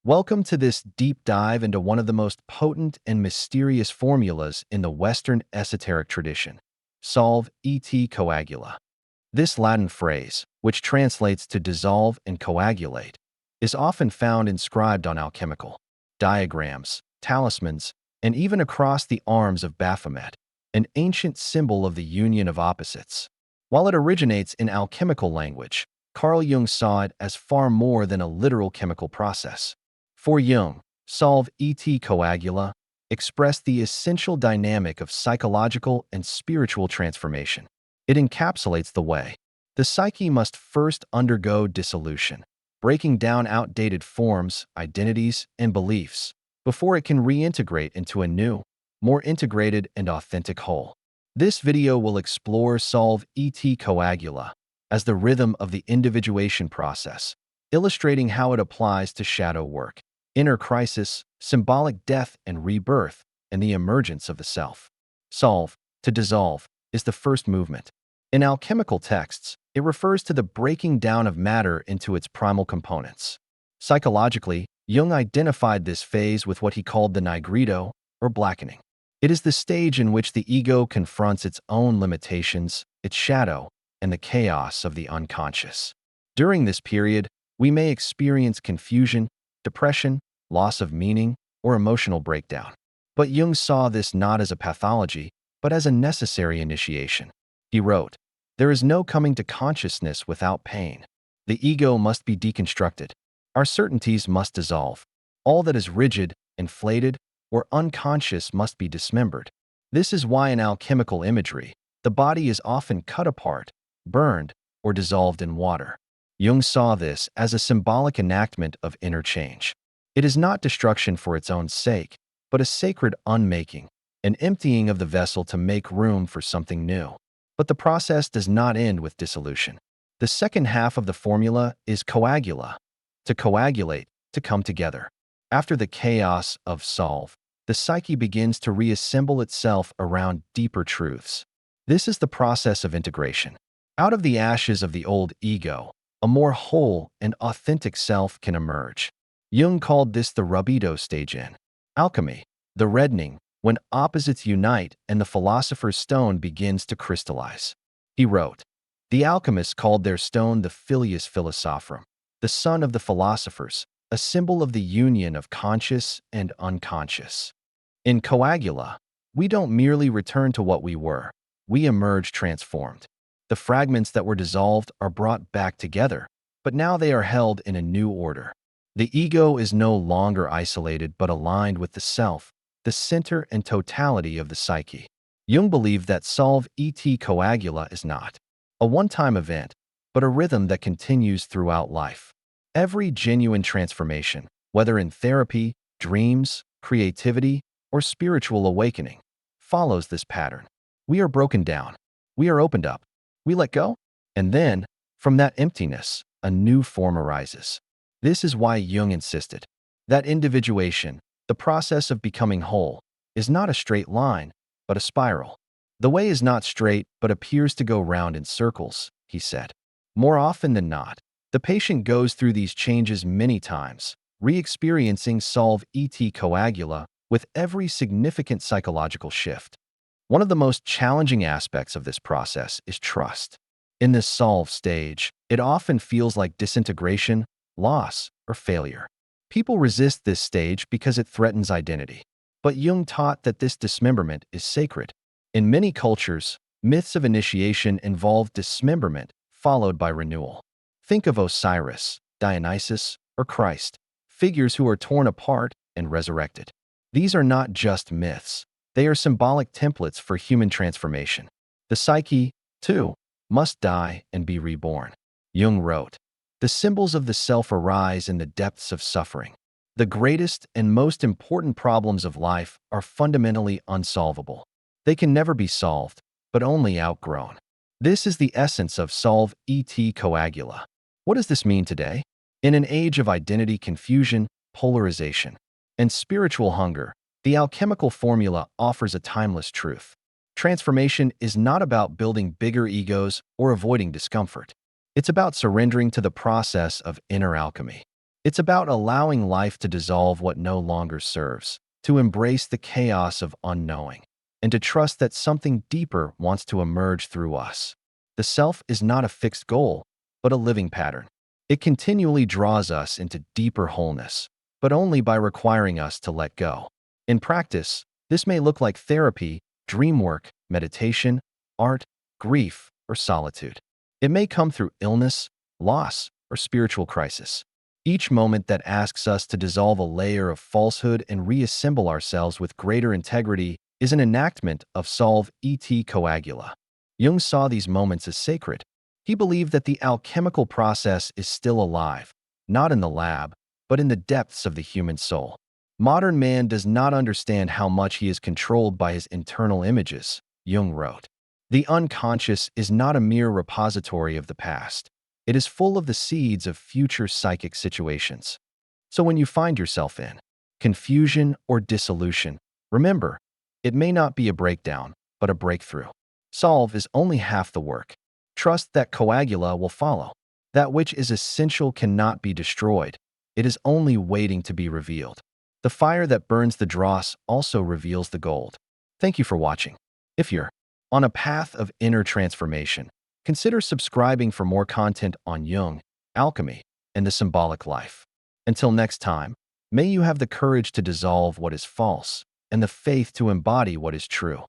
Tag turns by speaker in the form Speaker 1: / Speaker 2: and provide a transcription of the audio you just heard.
Speaker 1: Welcome to this deep dive into one of the most potent and mysterious formulas in the Western esoteric tradition. Solve et coagula. This Latin phrase, which translates to dissolve and coagulate, is often found inscribed on alchemical diagrams, talismans, and even across the arms of Baphomet, an ancient symbol of the union of opposites. While it originates in alchemical language, Carl Jung saw it as far more than a literal chemical process. For Jung, solve et coagula expressed the essential dynamic of psychological and spiritual transformation. It encapsulates the way the psyche must first undergo dissolution, breaking down outdated forms, identities, and beliefs, before it can reintegrate into a new, more integrated and authentic whole. This video will explore solve et coagula as the rhythm of the individuation process, illustrating how it applies to shadow work, inner crisis, symbolic death and rebirth, and the emergence of the self. Solve, to dissolve, is the first movement. In alchemical texts, it refers to the breaking down of matter into its primal components. Psychologically, Jung identified this phase with what he called the nigredo, or blackening. It is the stage in which the ego confronts its own limitations, its shadow, and the chaos of the unconscious. During this period, we may experience confusion, depression, loss of meaning, or emotional breakdown. But Jung saw this not as a pathology, but as a necessary initiation. He wrote, "There is no coming to consciousness without pain. The ego must be deconstructed. Our certainties must dissolve. All that is rigid, inflated, or unconscious must be dismembered." This is why in alchemical imagery, the body is often cut apart, burned, or dissolved in water. Jung saw this as a symbolic enactment of inner change. It is not destruction for its own sake, but a sacred unmaking, an emptying of the vessel to make room for something new. But the process does not end with dissolution. The second half of the formula is coagula, to coagulate, to come together. After the chaos of solve, the psyche begins to reassemble itself around deeper truths. This is the process of integration. Out of the ashes of the old ego, a more whole and authentic self can emerge. Jung called this the rubedo stage in alchemy, the reddening, when opposites unite and the philosopher's stone begins to crystallize. He wrote, "The alchemists called their stone the filius philosophorum, the son of the philosophers, a symbol of the union of conscious and unconscious." In coagula, we don't merely return to what we were, we emerge transformed. The fragments that were dissolved are brought back together, but now they are held in a new order. The ego is no longer isolated but aligned with the self, the center and totality of the psyche. Jung believed that solve et coagula is not a one-time event, but a rhythm that continues throughout life. Every genuine transformation, whether in therapy, dreams, creativity, or spiritual awakening, follows this pattern. We are broken down. We are opened up. We let go. And then, from that emptiness, a new form arises. This is why Jung insisted that individuation, the process of becoming whole, is not a straight line, but a spiral. The way is not straight, but appears to go round in circles, he said. More often than not, the patient goes through these changes many times, re-experiencing solve et coagula with every significant psychological shift. One of the most challenging aspects of this process is trust. In this solve stage, it often feels like disintegration, loss, or failure. People resist this stage because it threatens identity. But Jung taught that this dismemberment is sacred. In many cultures, myths of initiation involve dismemberment followed by renewal. Think of Osiris, Dionysus, or Christ, figures who are torn apart and resurrected. These are not just myths. They are symbolic templates for human transformation. The psyche, too, must die and be reborn. Jung wrote, "The symbols of the self arise in the depths of suffering. The greatest and most important problems of life are fundamentally unsolvable. They can never be solved, but only outgrown." This is the essence of solve et coagula. What does this mean today? In an age of identity confusion, polarization, and spiritual hunger, the alchemical formula offers a timeless truth. Transformation is not about building bigger egos or avoiding discomfort. It's about surrendering to the process of inner alchemy. It's about allowing life to dissolve what no longer serves, to embrace the chaos of unknowing, and to trust that something deeper wants to emerge through us. The self is not a fixed goal, but a living pattern. It continually draws us into deeper wholeness, but only by requiring us to let go. In practice, this may look like therapy, dream work, meditation, art, grief, or solitude. It may come through illness, loss, or spiritual crisis. Each moment that asks us to dissolve a layer of falsehood and reassemble ourselves with greater integrity is an enactment of Solve et Coagula. Jung saw these moments as sacred. He believed that the alchemical process is still alive, not in the lab, but in the depths of the human soul. Modern man does not understand how much he is controlled by his internal images, Jung wrote. The unconscious is not a mere repository of the past. It is full of the seeds of future psychic situations. So when you find yourself in confusion or dissolution, remember, it may not be a breakdown, but a breakthrough. Solve is only half the work. Trust that coagula will follow. That which is essential cannot be destroyed. It is only waiting to be revealed. The fire that burns the dross also reveals the gold. Thank you for watching. If you're on a path of inner transformation, consider subscribing for more content on Jung, alchemy, and the symbolic life. Until next time, may you have the courage to dissolve what is false and the faith to embody what is true.